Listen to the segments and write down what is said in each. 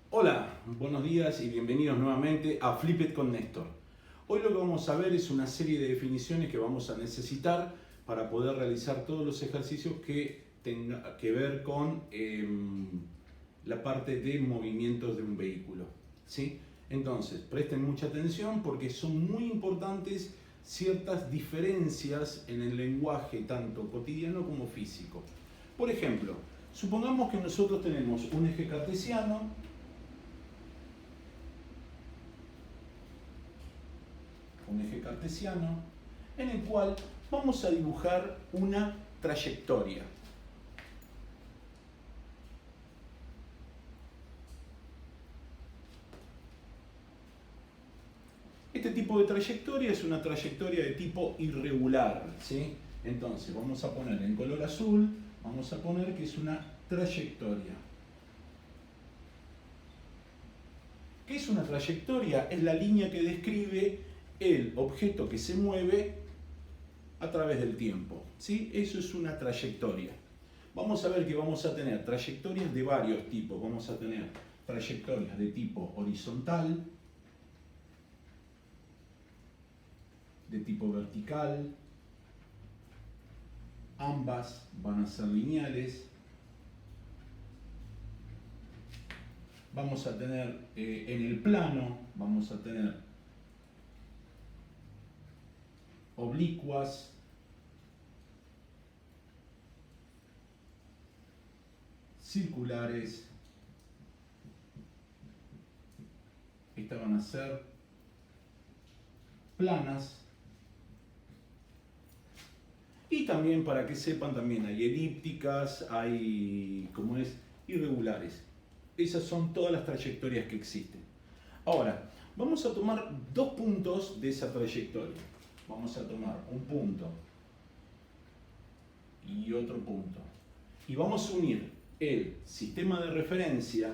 Hola, buenos días y bienvenidos nuevamente a Flip It con Néstor. Hoy lo que vamos a ver es una serie de definiciones que vamos a necesitar para poder realizar todos los ejercicios que tengan que ver con la parte de movimientos de un vehículo, ¿sí? Entonces, presten mucha atención porque son muy importantes ciertas diferencias en el lenguaje tanto cotidiano como físico. Por ejemplo, supongamos que nosotros tenemos un eje cartesiano en el cual vamos a dibujar una trayectoria. Este tipo de trayectoria es una trayectoria de tipo irregular, ¿sí? Entonces vamos a poner en color azul, vamos a poner que es una trayectoria. ¿Qué es una trayectoria? Es la línea que describe el objeto que se mueve a través del tiempo, ¿sí? Eso es una trayectoria. Vamos a ver que vamos a tener trayectorias de varios tipos. Vamos a tener trayectorias de tipo horizontal, de tipo vertical, ambas van a ser lineales. Vamos a tener en el plano, vamos a tener oblicuas, circulares, estas van a ser planas. Y también, para que sepan, también hay elípticas, hay, como es, irregulares. Esas son todas las trayectorias que existen. Ahora, vamos a tomar dos puntos de esa trayectoria. Vamos a tomar un punto y otro punto. Y vamos a unir el sistema de referencia,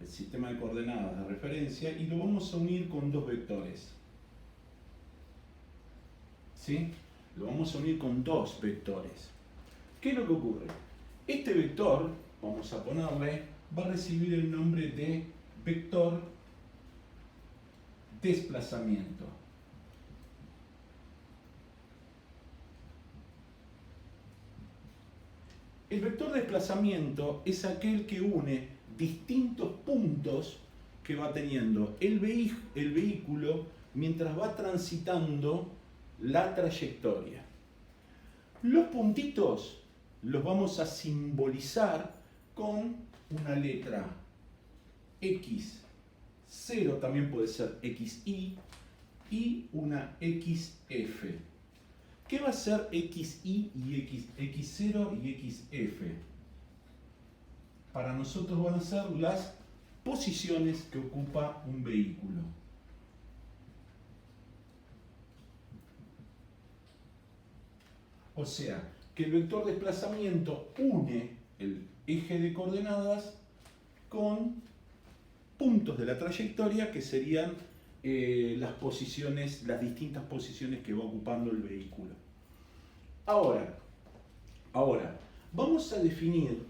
el sistema de coordenadas de referencia, y lo vamos a unir con dos vectores. ¿Sí? Lo vamos a unir con dos vectores. ¿Qué es lo que ocurre? Este vector, vamos a ponerle, va a recibir el nombre de vector desplazamiento. El vector desplazamiento es aquel que une distintos puntos que va teniendo el vehículo mientras va transitando la trayectoria. Los puntitos los vamos a simbolizar con una letra X0, también puede ser XY, y una XF. ¿Qué va a ser XY y X0 y XF? Para nosotros van a ser las posiciones que ocupa un vehículo. O sea, que el vector desplazamiento une el eje de coordenadas con puntos de la trayectoria que serían las posiciones, las distintas posiciones que va ocupando el vehículo. Ahora, vamos a definir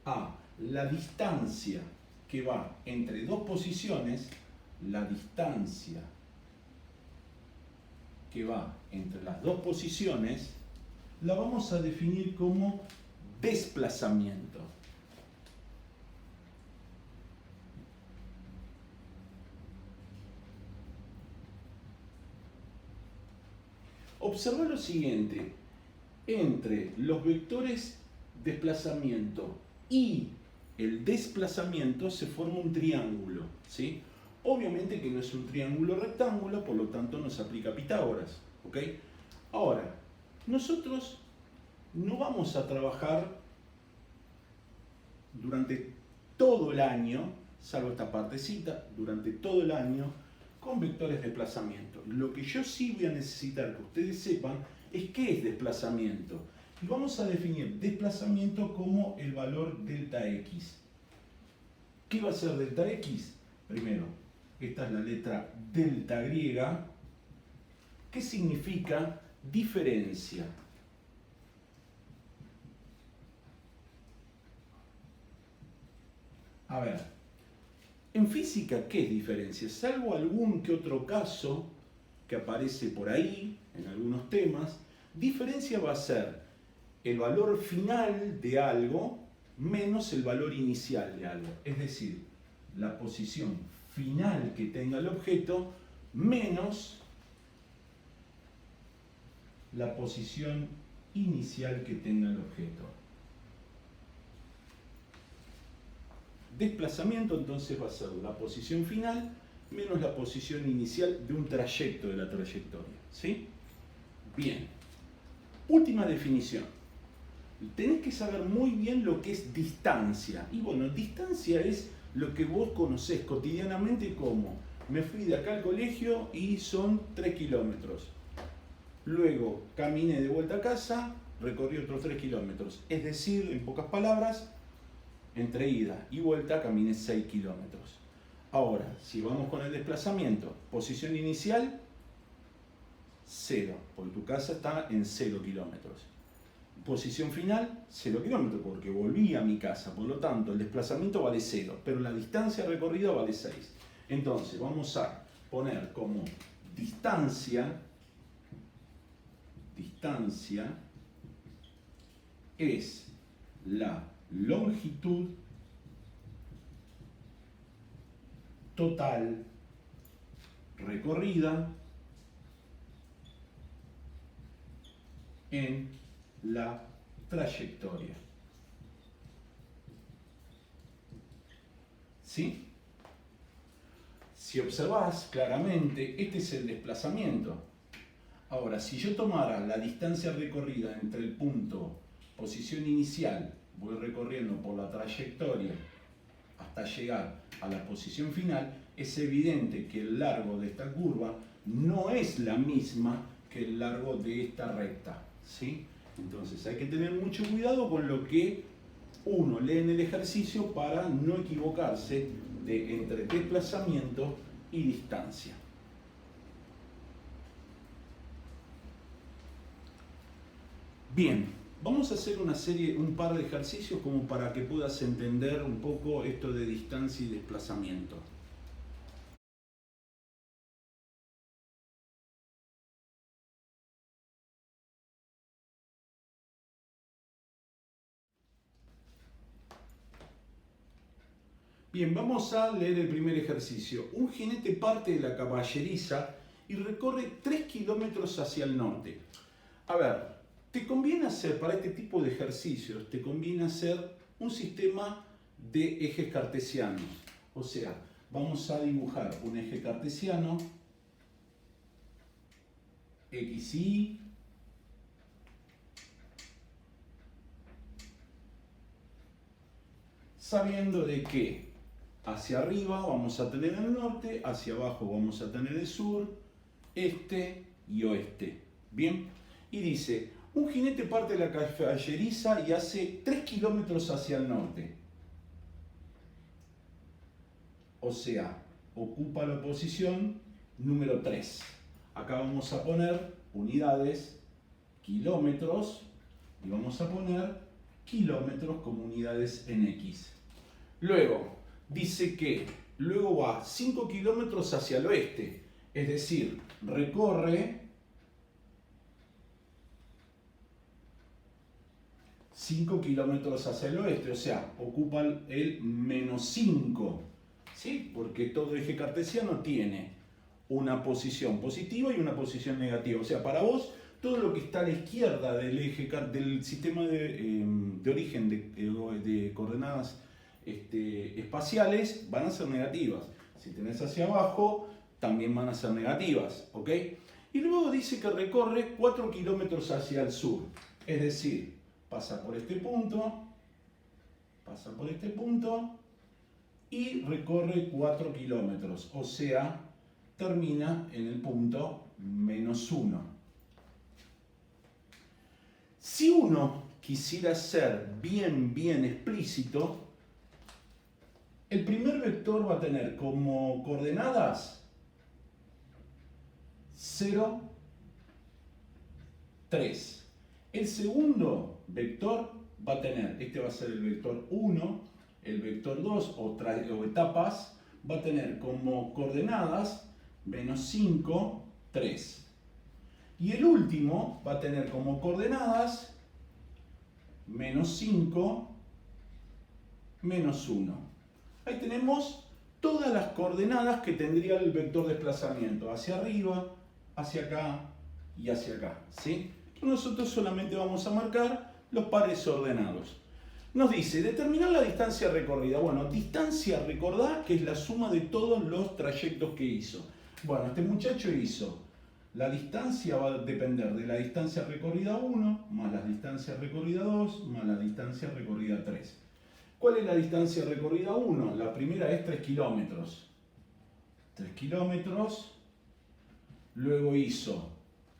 a la distancia que va entre dos posiciones, la distancia que va entre las dos posiciones, la vamos a definir como desplazamiento. Observa lo siguiente, entre los vectores desplazamiento y el desplazamiento se forma un triángulo, ¿sí? Obviamente que no es un triángulo rectángulo, por lo tanto no se aplica Pitágoras, ¿ok? Ahora, nosotros no vamos a trabajar durante todo el año, salvo esta partecita, durante todo el año, con vectores de desplazamiento. Lo que yo sí voy a necesitar que ustedes sepan es qué es desplazamiento. Y vamos a definir desplazamiento como el valor delta x. ¿Qué va a ser delta x? Primero, esta es la letra delta griega, que significa diferencia. A ver, en física, ¿qué es diferencia? Salvo algún que otro caso que aparece por ahí, en algunos temas, diferencia va a ser el valor final de algo menos el valor inicial de algo. Es decir, la posición final que tenga el objeto menos la posición inicial que tenga el objeto. Desplazamiento entonces va a ser la posición final menos la posición inicial de un trayecto de la trayectoria. ¿Sí? Bien. Última definición. Tenés que saber muy bien lo que es distancia. Y bueno, distancia es lo que vos conocés cotidianamente como me fui de acá al colegio y son 3 kilómetros. Luego caminé de vuelta a casa, recorrí otros 3 kilómetros. Es decir, en pocas palabras, entre ida y vuelta caminé 6 kilómetros. Ahora, si vamos con el desplazamiento, posición inicial, 0, porque tu casa está en 0 kilómetros. Posición final, 0 kilómetros, porque volví a mi casa, por lo tanto el desplazamiento vale 0, pero la distancia recorrida vale 6. Entonces vamos a poner como distancia es la longitud total recorrida en la trayectoria. ¿Sí? Si observás claramente, este es el desplazamiento. Ahora, si yo tomara la distancia recorrida entre el punto, posición inicial, voy recorriendo por la trayectoria hasta llegar a la posición final, es evidente que el largo de esta curva no es la misma que el largo de esta recta. ¿Sí? Entonces hay que tener mucho cuidado con lo que uno lee en el ejercicio para no equivocarse entre desplazamiento y distancia. Bien, vamos a hacer un par de ejercicios como para que puedas entender un poco esto de distancia y desplazamiento. Bien, vamos a leer el primer ejercicio. Un jinete parte de la caballeriza y recorre 3 kilómetros hacia el norte. A ver, te conviene hacer, para este tipo de ejercicios, te conviene hacer un sistema de ejes cartesianos. O sea, vamos a dibujar un eje cartesiano, X, Y, sabiendo de que hacia arriba vamos a tener el norte, hacia abajo vamos a tener el sur, este y oeste. Bien, y dice, un jinete parte de la caballeriza y hace 3 kilómetros hacia el norte. O sea, ocupa la posición número 3. Acá vamos a poner unidades, kilómetros, y vamos a poner kilómetros como unidades en X. Luego, dice que luego va 5 kilómetros hacia el oeste, es decir, recorre 5 kilómetros hacia el oeste, o sea, ocupa el menos 5, ¿sí? Porque todo eje cartesiano tiene una posición positiva y una posición negativa. O sea, para vos, todo lo que está a la izquierda del eje del sistema de origen de coordenadas espaciales van a ser negativas. Si tenés hacia abajo, también van a ser negativas, ¿ok? Y luego dice que recorre 4 kilómetros hacia el sur, es decir, pasa por este punto y recorre 4 kilómetros, o sea, termina en el punto menos 1. Si uno quisiera ser bien explícito, el primer vector va a tener como coordenadas 0, 3. El segundo vector va a tener, este va a ser el vector 1, el vector 2 o etapas va a tener como coordenadas menos 5, 3. Y el último va a tener como coordenadas menos 5, menos 1. Ahí tenemos todas las coordenadas que tendría el vector desplazamiento, hacia arriba, hacia acá y hacia acá, ¿sí? Nosotros solamente vamos a marcar los pares ordenados. Nos dice, determinar la distancia recorrida. Bueno, distancia, recordá que es la suma de todos los trayectos que hizo. Bueno, este muchacho hizo, la distancia va a depender de la distancia recorrida 1, más la distancia recorrida 2, más la distancia recorrida 3. ¿Cuál es la distancia recorrida 1? La primera es 3 kilómetros. 3 kilómetros. Luego hizo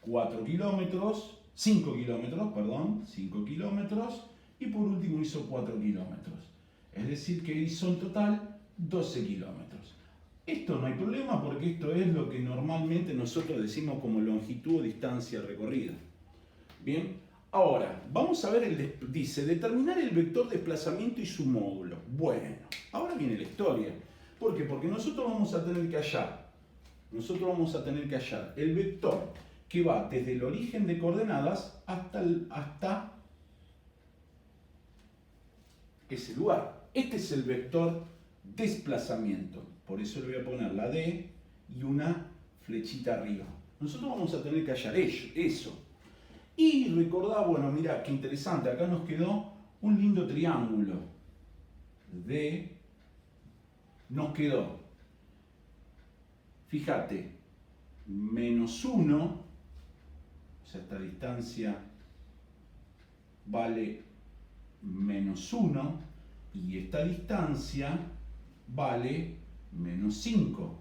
4 kilómetros, 5 kilómetros, perdón, 5 kilómetros. Y por último hizo 4 kilómetros. Es decir, que hizo en total 12 kilómetros. Esto no hay problema porque esto es lo que normalmente nosotros decimos como longitud o distancia recorrida. Bien, ahora vamos a ver, dice, determinar el vector desplazamiento y su módulo. Bueno, ahora viene la historia. ¿Por qué? Porque nosotros vamos a tener que hallar el vector que va desde el origen de coordenadas hasta ese lugar. Este es el vector desplazamiento. Por eso le voy a poner la D y una flechita arriba. Nosotros vamos a tener que hallar eso. Y recordá, bueno, mirá, qué interesante. Acá nos quedó un lindo triángulo. Nos quedó, fíjate, menos 1, o sea, esta distancia vale menos 1 y esta distancia vale menos 5.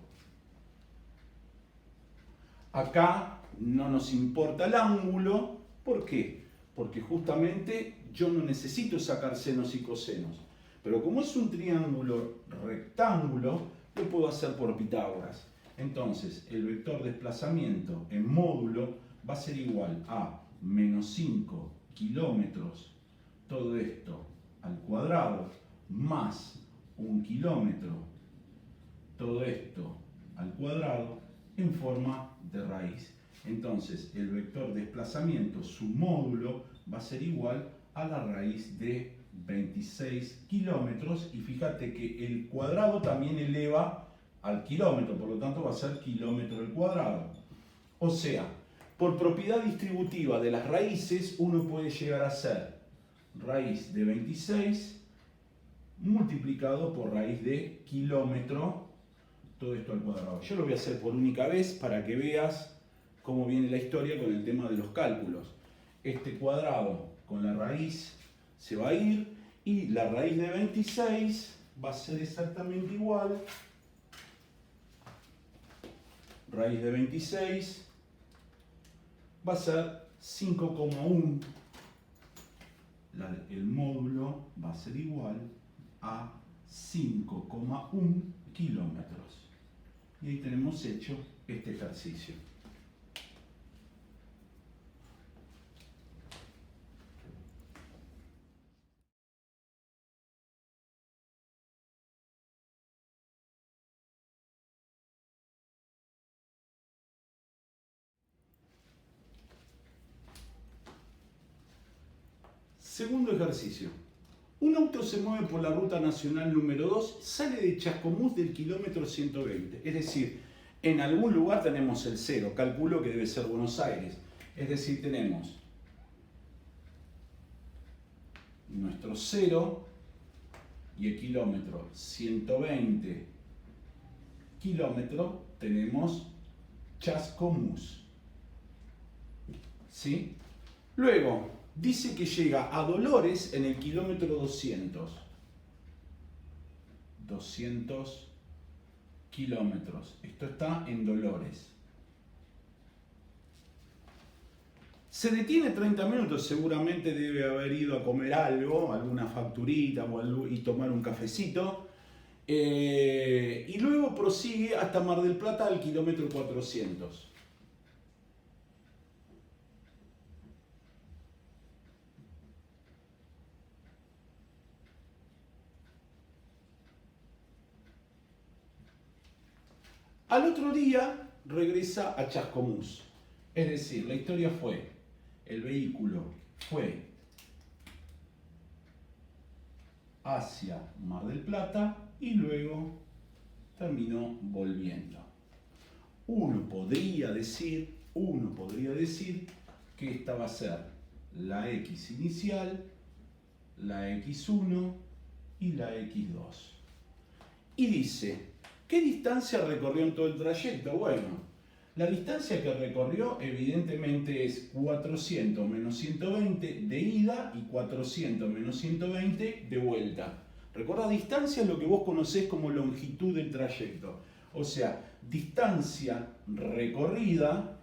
Acá no nos importa el ángulo. ¿Por qué? Porque justamente yo no necesito sacar senos y cosenos. Pero como es un triángulo rectángulo, lo puedo hacer por Pitágoras. Entonces, el vector desplazamiento en módulo va a ser igual a menos 5 kilómetros, todo esto al cuadrado, más 1 kilómetro, todo esto al cuadrado, en forma de raíz. Entonces, el vector desplazamiento, su módulo, va a ser igual a la raíz de 26 kilómetros. Y fíjate que el cuadrado también eleva al kilómetro, por lo tanto va a ser kilómetro al cuadrado. O sea, por propiedad distributiva de las raíces, uno puede llegar a ser raíz de 26 multiplicado por raíz de kilómetro, todo esto al cuadrado. Yo lo voy a hacer por única vez para que veas cómo viene la historia con el tema de los cálculos. Este cuadrado con la raíz se va a ir y la raíz de 26 va a ser exactamente igual. Raíz de 26 va a ser 5,1. El módulo va a ser igual a 5,1 kilómetros. Y ahí tenemos hecho este ejercicio. Segundo ejercicio. Un auto se mueve por la ruta nacional número 2, sale de Chascomús del kilómetro 120. Es decir, en algún lugar tenemos el 0, calculo que debe ser Buenos Aires. Es decir, tenemos nuestro 0 y el kilómetro 120 kilómetros tenemos Chascomús. ¿Sí? Luego, dice que llega a Dolores en el kilómetro 200. 200 kilómetros. Esto está en Dolores. Se detiene 30 minutos, seguramente debe haber ido a comer algo, alguna facturita o algo, y tomar un cafecito. Y luego prosigue hasta Mar del Plata al kilómetro 400. Al otro día regresa a Chascomús. Es decir, la historia fue, el vehículo fue hacia Mar del Plata y luego terminó volviendo. Uno podría decir que esta va a ser la X inicial, la X1 y la X2. Y dice, ¿qué distancia recorrió en todo el trayecto? Bueno, la distancia que recorrió evidentemente es 400 menos 120 de ida y 400 menos 120 de vuelta. Recordá, distancia es lo que vos conocés como longitud del trayecto. O sea, distancia recorrida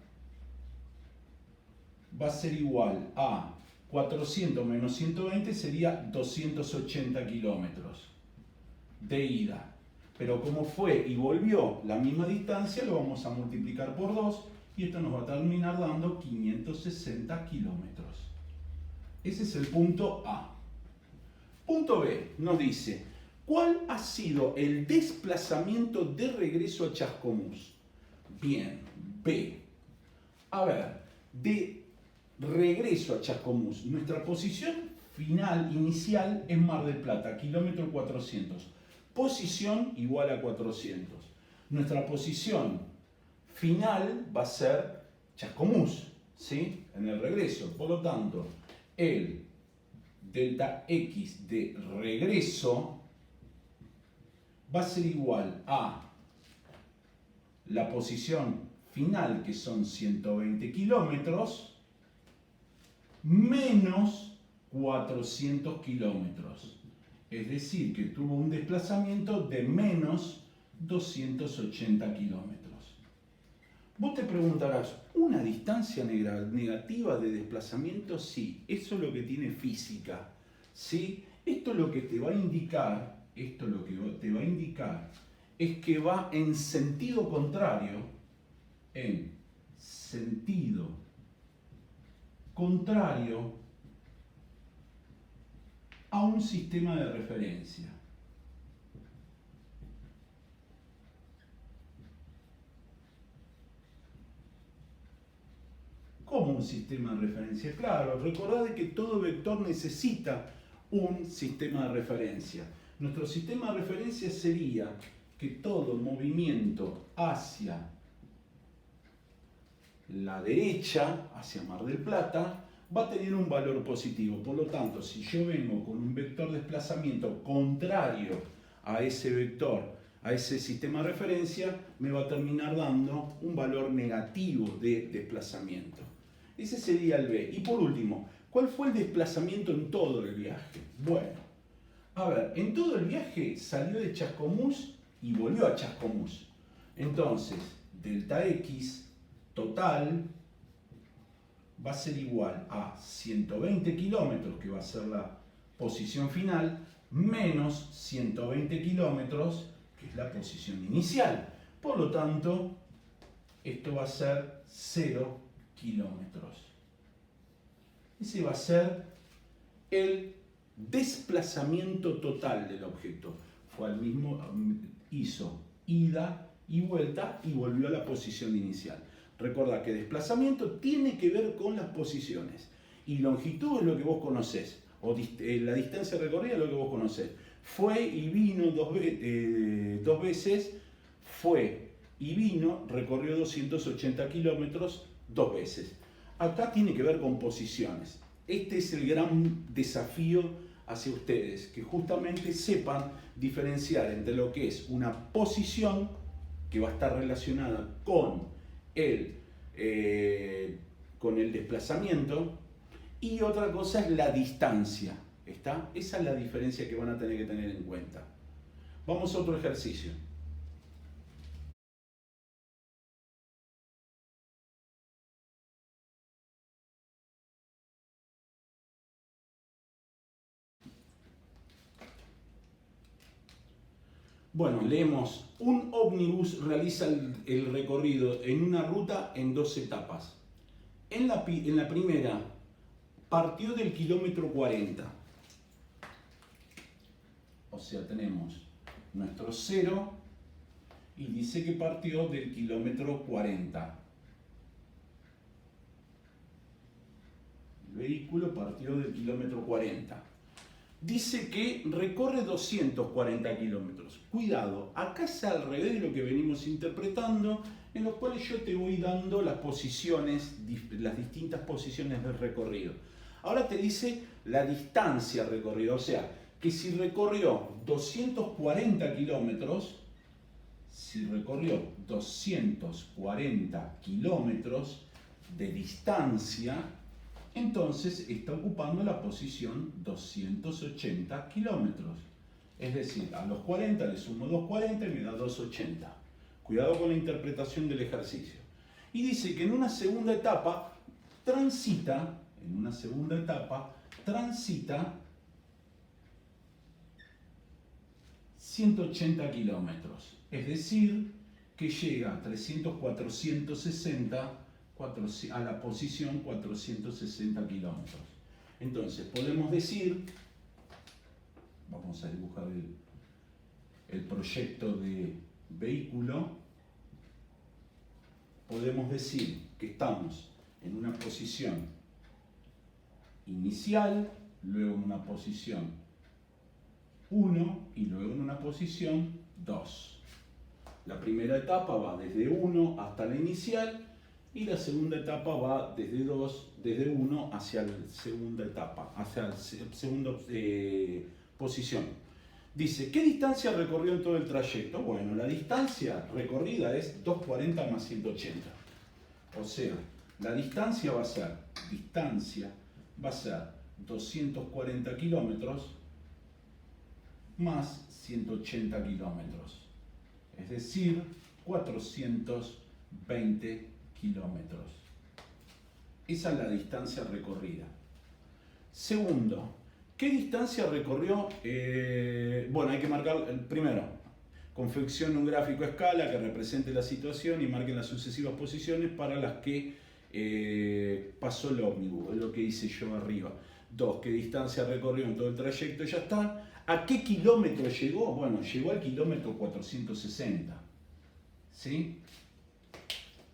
va a ser igual a 400 menos 120 sería 280 kilómetros de ida. Pero como fue y volvió la misma distancia, lo vamos a multiplicar por 2 y esto nos va a terminar dando 560 kilómetros. Ese es el punto A. Punto B nos dice, ¿cuál ha sido el desplazamiento de regreso a Chascomús? Bien, B. A ver, de regreso a Chascomús, nuestra posición final, inicial, es Mar del Plata, kilómetro 400. Posición igual a 400. Nuestra posición final va a ser Chascomús, ¿sí? En el regreso. Por lo tanto, el delta X de regreso va a ser igual a la posición final, que son 120 kilómetros, menos 400 kilómetros. Es decir, que tuvo un desplazamiento de menos 280 kilómetros. Vos te preguntarás, ¿una distancia negativa de desplazamiento? Sí, eso es lo que tiene física. ¿Sí? Esto lo que te va a indicar, es que va en sentido contrario, a un sistema de referencia. ¿Cómo un sistema de referencia? Claro, recordad que todo vector necesita un sistema de referencia. Nuestro sistema de referencia sería que todo movimiento hacia la derecha, hacia Mar del Plata, va a tener un valor positivo. Por lo tanto, si yo vengo con un vector de desplazamiento contrario a ese vector, a ese sistema de referencia, me va a terminar dando un valor negativo de desplazamiento. Ese sería el B. Y por último, ¿cuál fue el desplazamiento en todo el viaje? Bueno, a ver, en todo el viaje salió de Chascomús y volvió a Chascomús. Entonces, delta X total va a ser igual a 120 kilómetros, que va a ser la posición final, menos 120 kilómetros, que es la posición inicial. Por lo tanto, esto va a ser 0 kilómetros. Ese va a ser el desplazamiento total del objeto. Fue al mismo, hizo ida y vuelta y volvió a la posición inicial. Recordá que desplazamiento tiene que ver con las posiciones y longitud es lo que vos conocés, o la distancia recorrida es lo que vos conocés. Fue y vino dos veces, fue y vino, recorrió 280 kilómetros 2 veces. Acá tiene que ver con posiciones. Este es el gran desafío hacia ustedes, que justamente sepan diferenciar entre lo que es una posición, que va a estar relacionada con el desplazamiento, y otra cosa es la distancia. ¿Está? Esa es la diferencia que van a tener que tener en cuenta. Vamos a otro ejercicio. Bueno, leemos, un ómnibus realiza el recorrido en una ruta en 2 etapas. En la primera, partió del kilómetro 40. O sea, tenemos nuestro 0 y dice que partió del kilómetro 40. El vehículo partió del kilómetro 40. Dice que recorre 240 kilómetros. Cuidado, acá es al revés de lo que venimos interpretando, en los cuales yo te voy dando las posiciones, las distintas posiciones del recorrido. Ahora te dice la distancia recorrida, o sea, que si recorrió 240 kilómetros, de distancia, entonces está ocupando la posición 280 kilómetros. Es decir, a los 40 le sumo 240 y me da 280. Cuidado con la interpretación del ejercicio. Y dice que en una segunda etapa transita 180 kilómetros. Es decir, que llega a 300, 460 a la posición 460 kilómetros. Entonces podemos decir, vamos a dibujar el proyecto de vehículo, podemos decir que estamos en una posición inicial, luego en una posición 1 y luego en una posición 2. La primera etapa va desde 1 hasta la inicial y la segunda etapa va desde 1 hacia la segunda etapa, hacia la segunda posición. Dice, ¿qué distancia recorrió en todo el trayecto? Bueno, la distancia recorrida es 240 más 180. O sea, la distancia va a ser 240 kilómetros más 180 kilómetros. Es decir, 420 kilómetros. Esa es la distancia recorrida. Segundo, ¿qué distancia recorrió? Bueno, hay que marcar, primero, confeccione un gráfico a escala que represente la situación y marque las sucesivas posiciones para las que pasó el ómnibus, es lo que hice yo arriba. 2, ¿qué distancia recorrió en todo el trayecto? Ya está. ¿A qué kilómetro llegó? Bueno, llegó al kilómetro 460. ¿Sí?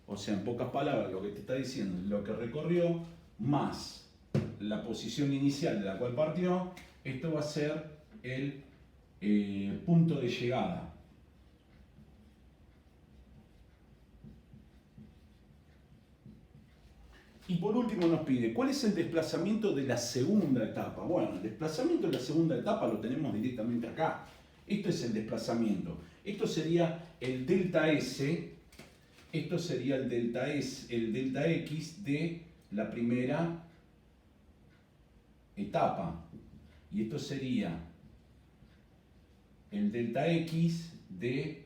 O sea, en pocas palabras, lo que te está diciendo es lo que recorrió más la posición inicial de la cual partió. Esto va a ser el punto de llegada. Y por último nos pide, ¿cuál es el desplazamiento de la segunda etapa? Bueno, el desplazamiento de la segunda etapa lo tenemos directamente acá. Esto es el desplazamiento. Esto sería el delta S, esto sería el delta X de la primera etapa. Y esto sería el delta X de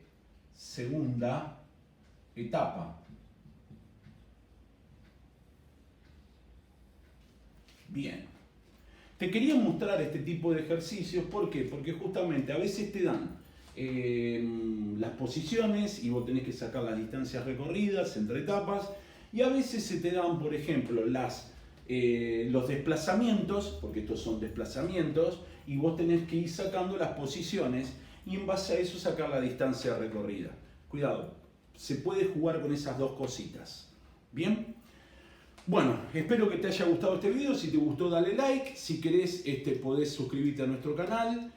segunda etapa. Bien, te quería mostrar este tipo de ejercicios, ¿por qué? Porque justamente a veces te dan las posiciones y vos tenés que sacar las distancias recorridas entre etapas, y a veces se te dan, por ejemplo, los desplazamientos, porque estos son desplazamientos, y vos tenés que ir sacando las posiciones y en base a eso sacar la distancia recorrida. Cuidado, se puede jugar con esas dos cositas. ¿Bien? Bueno, espero que te haya gustado este video. Si te gustó, dale like. Si querés, podés suscribirte a nuestro canal.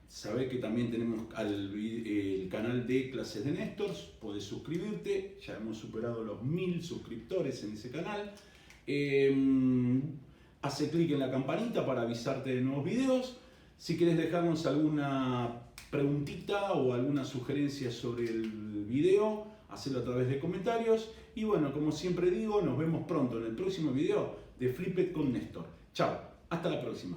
Sabés que también tenemos el canal de clases de Néstor. Podés suscribirte. Ya hemos superado los 1000 suscriptores en ese canal. Hace clic en la campanita para avisarte de nuevos videos. Si querés dejarnos alguna preguntita o alguna sugerencia sobre el video, hacelo a través de comentarios. Y bueno, como siempre digo, nos vemos pronto en el próximo video de Flipit con Néstor. Chao, hasta la próxima.